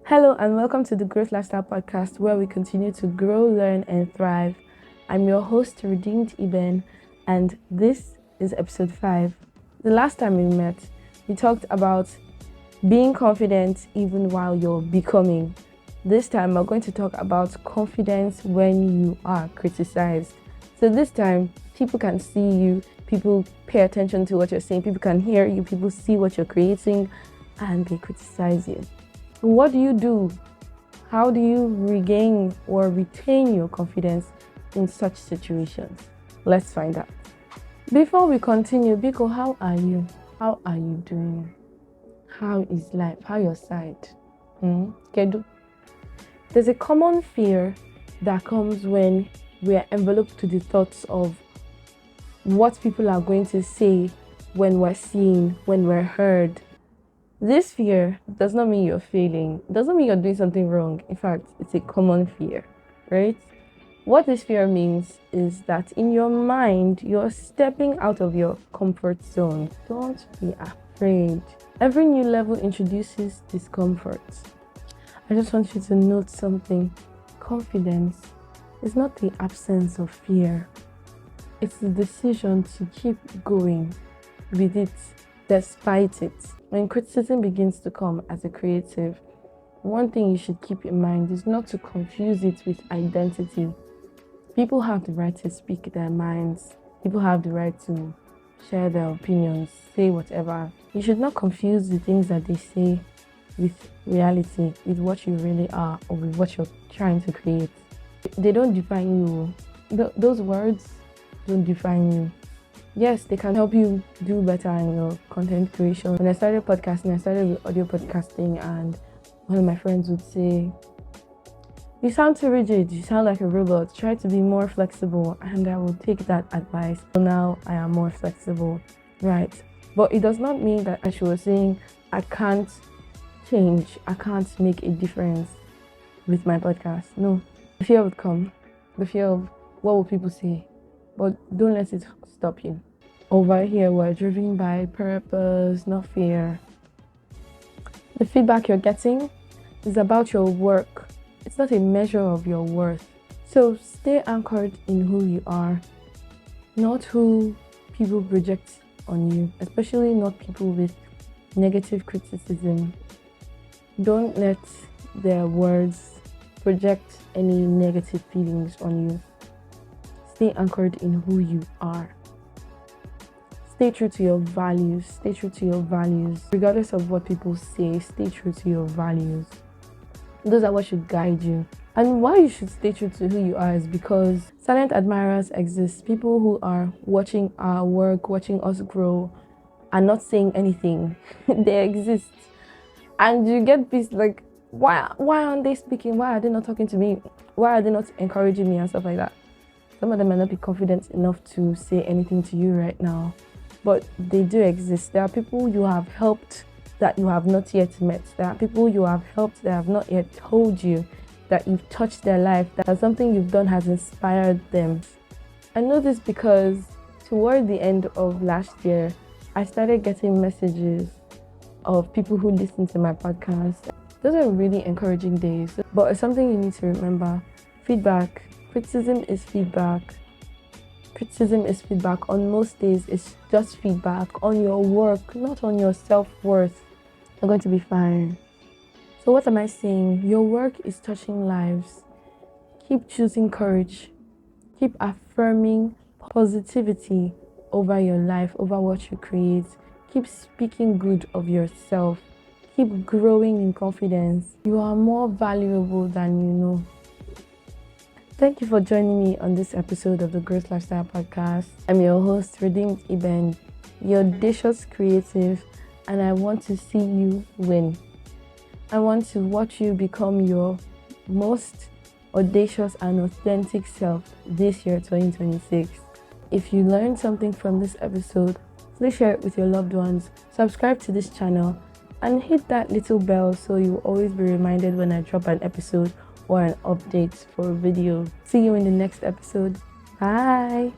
Hello and welcome to the Growth Lifestyle Podcast, where we continue to grow, learn, and thrive. I'm your host, Redeemed Eben, and this is episode 5. The last time we met, we talked about being confident even while you're becoming. This time, we're going to talk about confidence when you are criticized. So this time, people can see you, people pay attention to what you're saying, people can hear you, people see what you're creating, and they criticize you. What do? How do you regain or retain your confidence in such situations? Let's find out. Before we continue, Biko, how are you? How are you doing? How is life? How your side? Kedu? There's a common fear that comes when we are enveloped to the thoughts of what people are going to say when we're seen, when we're heard. This fear does not mean you're failing. It doesn't mean you're doing something wrong. In fact, it's a common fear, right? What this fear means is that in your mind, you're stepping out of your comfort zone. Don't be afraid. Every new level introduces discomfort. I just want you to note something. Confidence is not the absence of fear. It's the decision to keep going with it despite it. When criticism begins to come as a creative, one thing you should keep in mind is not to confuse it with identity. People have the right to speak their minds. People have the right to share their opinions, say whatever. You should not confuse the things that they say with reality, with what you really are, or with what you're trying to create. They don't define you. Those words don't define you. Yes, they can help you do better in your content creation. When I started podcasting, I started with audio podcasting, and one of my friends would say, "You sound too rigid, you sound like a robot, try to be more flexible." And I would take that advice. So now I am more flexible, right? But it does not mean that, as she was saying, I can't change, I can't make a difference with my podcast. No, the fear would come, the fear of what will people say, but don't let it stop you. Over here, we're driven by purpose, not fear. The feedback you're getting is about your work. It's not a measure of your worth. So stay anchored in who you are, not who people project on you, especially not people with negative criticism. Don't let their words project any negative feelings on you. Stay anchored in who you are. Stay true to your values. Stay true to your values. Regardless of what people say, stay true to your values. Those are what should guide you. And why you should stay true to who you are is because silent admirers exist. People who are watching our work, watching us grow, and not saying anything. They exist. And you get pissed like, why aren't they speaking? Why are they not talking to me? Why are they not encouraging me and stuff like that? Some of them might not be confident enough to say anything to you right now, but they do exist. There are people you have helped that you have not yet met. There are people you have helped that have not yet told you that you've touched their life, that something you've done has inspired them. I know this because toward the end of last year, I started getting messages of people who listen to my podcast. Those are really encouraging days, but it's something you need to remember. Feedback. Criticism is feedback. Criticism is feedback. On most days, it's just feedback on your work, not on your self-worth. You're going to be fine. So what am I saying? Your work is touching lives. Keep choosing courage. Keep affirming positivity over your life, over what you create. Keep speaking good of yourself. Keep growing in confidence. You are more valuable than you know. Thank you for joining me on this episode of the Growth Lifestyle Podcast. I'm your host, Redeemed Eben, the Audacious creative, and I want to see you win. I want to watch you become your most audacious and authentic self this year, 2026. If you learned something from this episode, please share it with your loved ones, subscribe to this channel, and hit that little bell so you will always be reminded when I drop an episode or an update for a video. See you in the next episode. Bye.